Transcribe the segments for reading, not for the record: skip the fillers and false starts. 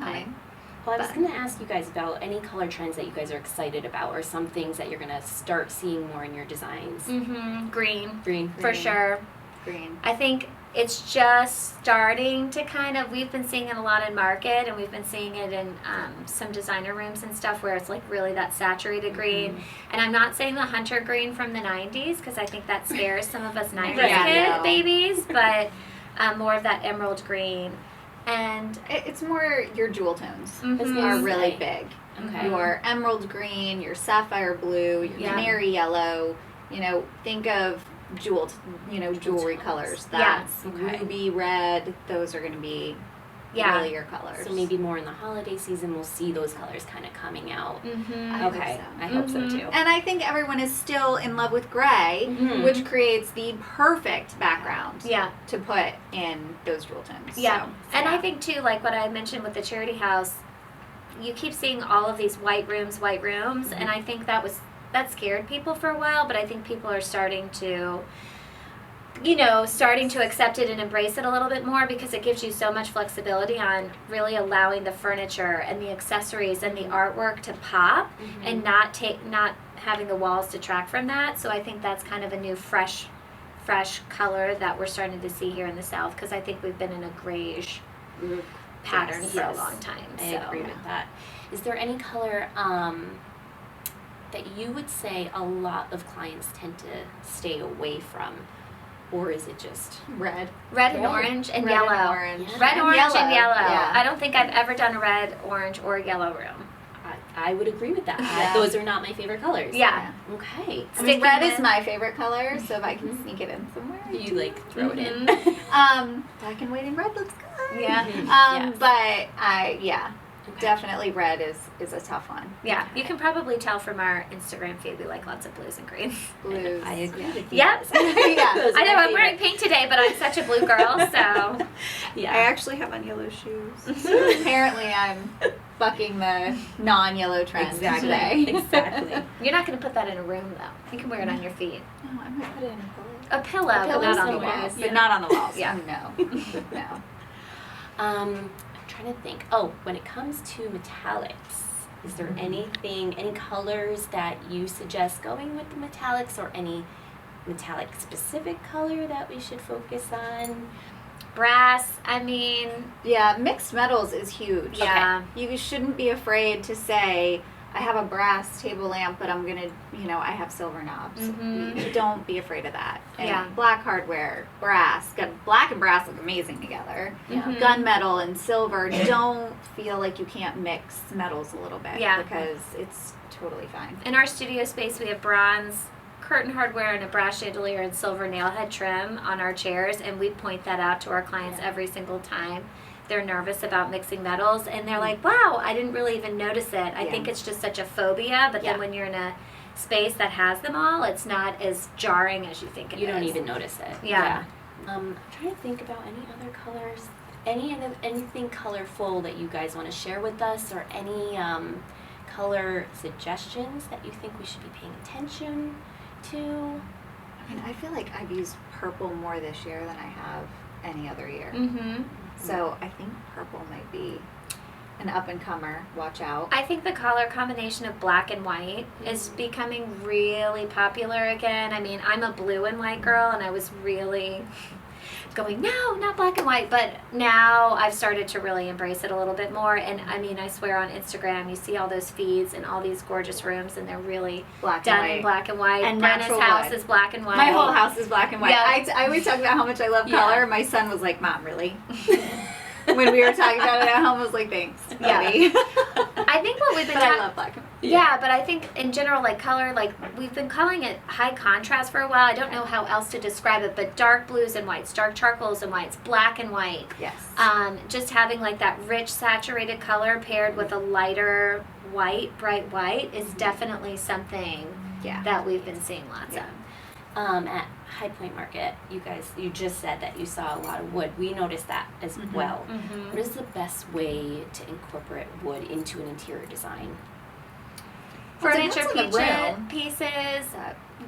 coming. Well, I was going to ask you guys about any color trends that you guys are excited about, or some things that you're going to start seeing more in your designs. Green. Green. For sure. Green. I think it's just starting to we've been seeing it a lot in market, and we've been seeing it in some designer rooms and stuff where it's like really that saturated green. And I'm not saying the hunter green from the 90s, because I think that scares some of us 90s babies, but more of that emerald green. And it's more your jewel tones Mm-hmm. are really big. Okay. Your emerald green, your sapphire blue, your canary yellow. Think of jewelry colors. That's ruby red. Those are going to be really your colors. So maybe more in the holiday season, we'll see those colors kind of coming out. I hope so too. And I think everyone is still in love with gray, which creates the perfect background to put in those jewel tones. Yeah. And I think too, like what I mentioned with the charity house, you keep seeing all of these white rooms, and I think that scared people for a while, but I think people are starting to accept it and embrace it a little bit more, because it gives you so much flexibility on really allowing the furniture and the accessories and the artwork to pop and not having the walls detract from that. So I think that's kind of a new fresh color that we're starting to see here in the South, because I think we've been in a grayish pattern for a long time. I agree with that. Is there any color that you would say a lot of clients tend to stay away from? Or is it just red and orange and yellow? And orange. Red, orange, and yellow. Yeah. I don't think I've ever done a red, orange, or yellow room. I would agree with that. Those are not my favorite colors. Yeah. Okay. I mean, red is my favorite color, so if I can sneak it in somewhere, you like throw it in. Black and white and red looks good. Yeah. But definitely red is a tough one. Yeah, you can probably tell from our Instagram feed we like lots of blues and greens. Blues. I agree with you. Yep. I know, I'm wearing pink today, but I'm such a blue girl, so. Yeah. I actually have on yellow shoes. Apparently I'm bucking the non-yellow trend today. Exactly. You're not going to put that in a room, though. You can wear it on your feet. No, I'm going to put it in A pillow, but not on the walls. But not on the walls. Yeah. No. I'm trying to think. Oh, when it comes to metallics, is there any colors that you suggest going with the metallics, or any metallic specific color that we should focus on? Brass, I mean. Yeah, mixed metals is huge. Yeah. Okay. You shouldn't be afraid to say, I have a brass table lamp, but I'm going to, I have silver knobs. Don't be afraid of that. And black hardware, brass. Black and brass look amazing together. Gunmetal and silver. Don't feel like you can't mix metals a little bit. Yeah. Because it's totally fine. In our studio space, we have bronze curtain hardware and a brass chandelier and silver nailhead trim on our chairs, and we point that out to our clients every single time they're nervous about mixing metals, and they're like, wow, I didn't really even notice it. I think it's just such a phobia, but then when you're in a space that has them all, it's not as jarring as you think it is. You don't even notice it. Yeah. I'm trying to think about any other colors, anything colorful that you guys want to share with us, or any color suggestions that you think we should be paying attention to. I mean, I feel like I've used purple more this year than I have any other year. So I think purple might be an up-and-comer. Watch out. I think the color combination of black and white is becoming really popular again. I mean, I'm a blue and white girl, and I was really going, no, not black and white, but now I've started to really embrace it a little bit more. And I mean, I swear on Instagram, you see all those feeds and all these gorgeous rooms, and they're really done in black and white. And Brenna's house is black and white. My whole house is black and white. Yeah. I always talk about how much I love color. My son was like, Mom, really? When we were talking about it at home, I was like, thanks, buddy. I think what we've been I love black and white. Yeah, but I think in general, like color, like we've been calling it high contrast for a while. I don't know how else to describe it, but dark blues and whites, dark charcoals and whites, black and white. Yes. Just having like that rich saturated color paired with a lighter white, bright white is definitely something that we've been seeing lots of. At High Point Market, you just said that you saw a lot of wood. We noticed that as well. What is the best way to incorporate wood into an interior design? Furniture pieces.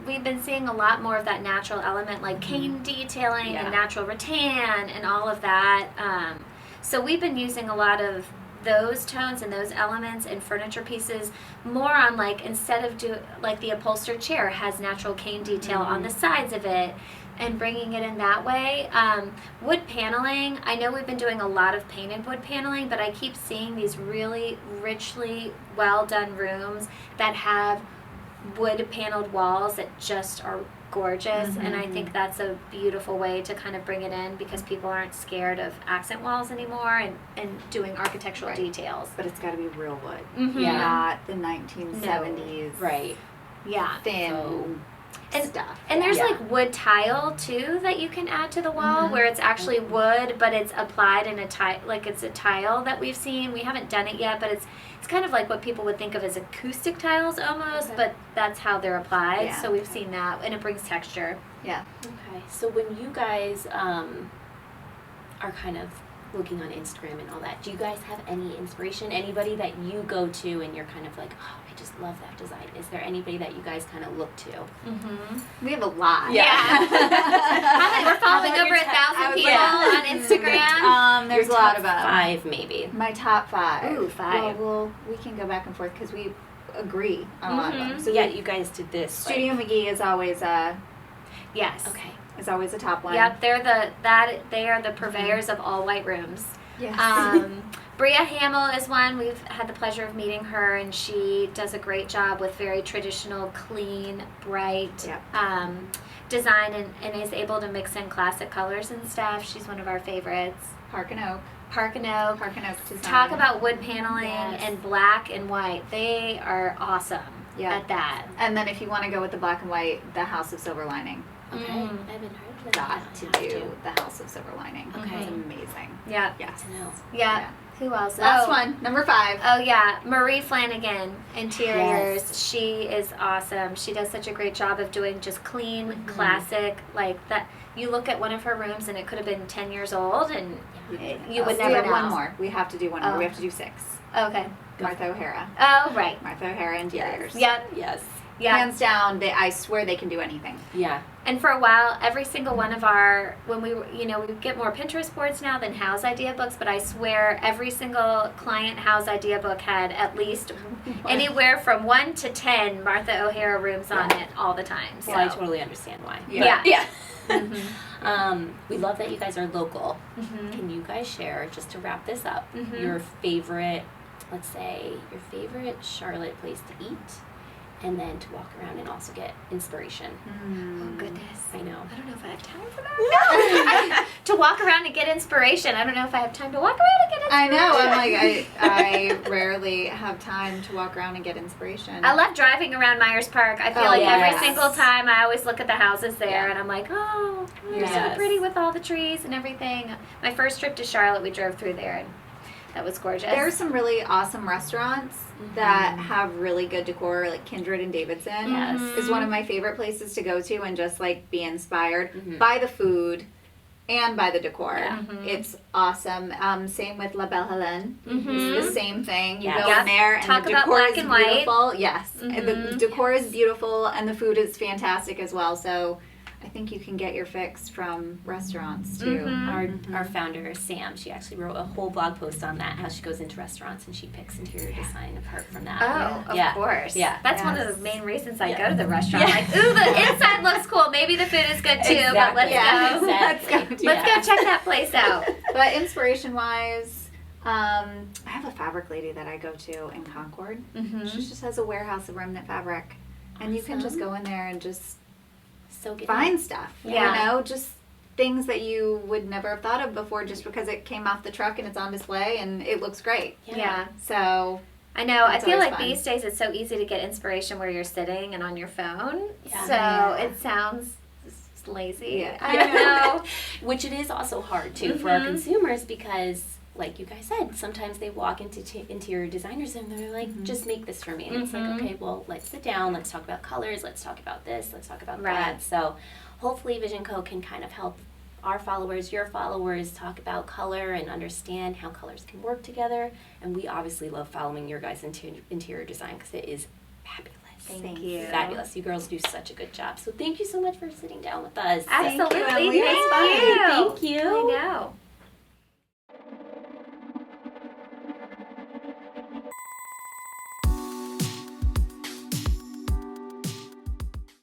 We've been seeing a lot more of that natural element, like cane detailing and natural rattan and all of that. So we've been using a lot of those tones and those elements in furniture pieces more on like, instead of like the upholstered chair has natural cane detail on the sides of it, and bringing it in that way. Wood paneling, I know we've been doing a lot of painted wood paneling, but I keep seeing these really richly well done rooms that have wood paneled walls that just are gorgeous, and I think that's a beautiful way to kind of bring it in, because people aren't scared of accent walls anymore and doing architectural details. But it's got to be real wood, Yeah. not the 1970s Right. Yeah. thin stuff. And there's like wood tile too that you can add to the wall, where it's actually wood, but it's applied in a tile, like it's a tile that we've seen. We haven't done it yet, but it's kind of like what people would think of as acoustic tiles almost, but that's how they're applied. Yeah. So we've seen that, and it brings texture. Yeah. Okay. So when you guys are kind of looking on Instagram and all that, do you guys have any inspiration? Anybody that you go to and you're kind of like, oh, I just love that design. Is there anybody that you guys kind of look to? We have a lot. Yeah. How many? We're following over 1,000 people on Instagram. There's Your a lot top of them. 5 maybe. My top 5. Ooh, 5. Well, we can go back and forth because we agree on a lot of them. So yeah, you guys did this. Studio McGee is always Yes. Okay. a top one. Yep, they are the purveyors of all white rooms. Yes. Bria Hamill is one. We've had the pleasure of meeting her, and she does a great job with very traditional, clean, bright design, and is able to mix in classic colors and stuff. She's one of our favorites. Park and Oak. Park and Oak. Design. Talk about wood paneling and black and white. They are awesome at that. And then if you want to go with the black and white, the House of Silver Lining. Okay. I haven't heard of that. Got to do the House of Silver Lining. Okay. It's amazing. Yeah. Yes. To know. Yeah. Who else? Last one, number 5. Oh yeah, Marie Flanagan, interiors. Yes. She is awesome. She does such a great job of doing just clean, classic, like that. You look at one of her rooms and it could have been 10 years old, and you would never know. One more. We have to do one more. Oh. We have to do 6. Okay. Martha O'Hara. Oh right. Martha O'Hara Interiors. Yep. Yes. Yeah. Hands down, I swear they can do anything. Yeah. And for a while, every single one of our, when we get more Pinterest boards now than House Idea books, but I swear every single client House Idea book had at least anywhere from 1 to 10 Martha O'Hara rooms on it all the time. So. Well, I totally understand why. Yeah. We love that you guys are local. Can you guys share, just to wrap this up, your favorite, let's say, your favorite Charlotte place to eat? And then to walk around and also get inspiration. Oh goodness. I know. I don't know if I have time for that. To walk around and get inspiration. I don't know if I have time to walk around and get inspiration. I know. I'm like, I rarely have time to walk around and get inspiration. I love driving around Myers Park. I feel like yes. every single time I always look at the houses there and I'm like, oh, they're so Yes. pretty with all the trees and everything. My first trip to Charlotte, we drove through there and that was gorgeous. There are some really awesome restaurants that have really good decor, like Kindred and Davidson is one of my favorite places to go to and just like be inspired by the food and by the decor. It's awesome. Same with La Belle Helene. It's the same thing. You go in there and Talk the about decor black is and white. beautiful. Yes. And the decor is beautiful and the food is fantastic as well. So I think you can get your fix from restaurants too. Our founder, Sam, she actually wrote a whole blog post on that, how she goes into restaurants and she picks interior design of her from that. Oh, of course. Yeah. That's one of the main reasons I go to the restaurant. Like, ooh, the inside looks cool. Maybe the food is good too, but let's go. Exactly. Let's go check that place out. But inspiration wise, I have a fabric lady that I go to in Concord. She just has a warehouse of remnant fabric. And you can just go in there and just So good. find stuff. Yeah. You know, just things that you would never have thought of before just because it came off the truck and it's on display and it looks great. Yeah. So I know. I It's feel always like fun. these days it's so easy to get inspiration where you're sitting and on your phone. Yeah. So Yeah. it sounds lazy. Yeah. I don't know. Which it is also hard too for our consumers because, like you guys said, sometimes they walk into interior designers and they're like, just make this for me. And it's like, okay, well, let's sit down, let's talk about colors, let's talk about this, let's talk about that. So hopefully Vision Co. can kind of help our followers, your followers, talk about color and understand how colors can work together. And we obviously love following your guys' interior design because it is fabulous. Thank you. Fabulous. You girls do such a good job. So thank you so much for sitting down with us. Absolutely. Emily. It was Thank fun. you. Thank you. I know.